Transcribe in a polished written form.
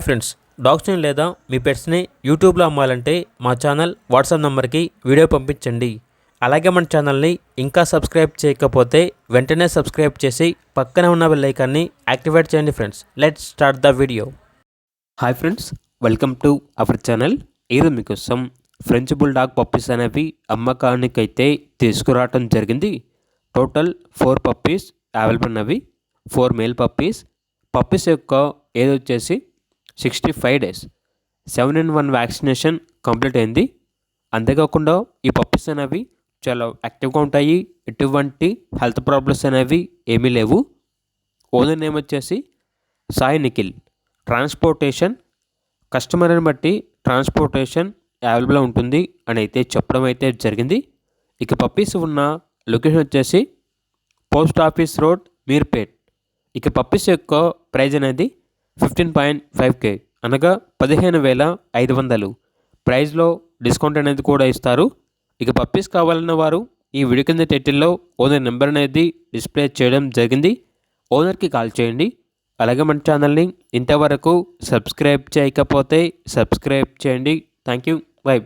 Friends, డాగ్స్ని లేదా మీ పెట్స్ని యూట్యూబ్లో అమ్మాలంటే మా ఛానల్ వాట్సాప్ నెంబర్కి వీడియో పంపించండి. అలాగే మన ఛానల్ని ఇంకా సబ్స్క్రైబ్ చేయకపోతే వెంటనే సబ్స్క్రైబ్ చేసి పక్కనే ఉన్న బెల్ ఐకాన్ని యాక్టివేట్ చేయండి. Friends, let's start the video. Hi friends, welcome to our channel. ఈరోజు మీకోసం ఫ్రెంచ్ బుల్డాగ్ పప్పీస్ అనేవి అమ్మకానికైతే తీసుకురావటం జరిగింది. టోటల్ 4 పప్పీస్ అవైలబుల్ ఉన్నవి. 4 మేల్ పప్పీస్. పప్పీస్ యొక్క ఏజ్ వచ్చేసి 65 డేస్. 7-in-1 వ్యాక్సినేషన్ కంప్లీట్ అయింది. అంతేకాకుండా ఈ పప్పీస్ అనేవి చాలా యాక్టివ్గా ఉంటాయి. ఎటువంటి హెల్త్ ప్రాబ్లమ్స్ అనేవి ఏమీ లేవు. ఓనర్ నేమ్ వచ్చేసి సాయి నిఖిల్. ట్రాన్స్పోర్టేషన్ కస్టమర్ని బట్టి ట్రాన్స్పోర్టేషన్ అవైలబుల్ ఉంటుంది అని అయితే చెప్పడం అయితే జరిగింది. ఇక పప్పీస్ ఉన్న లొకేషన్ వచ్చేసి పోస్ట్ ఆఫీస్ రోడ్, మీర్పేట్. ఇక పప్పీస్ యొక్క ప్రైజ్ అనేది 15.5K అనగా 15,500. ప్రైజ్లో డిస్కౌంట్ అనేది కూడా ఇస్తారు. ఇక పప్పీస్ కావాలన్న వారు ఈ వీడియో కింద టైటిల్లో ఓనర్ నెంబర్ అనేది డిస్ప్లే చేయడం జరిగింది. ఓనర్కి కాల్ చేయండి. అలాగే మన ఛానల్ని ఇంతవరకు సబ్స్క్రైబ్ చేయకపోతే సబ్స్క్రైబ్ చేయండి. Thank you. బై.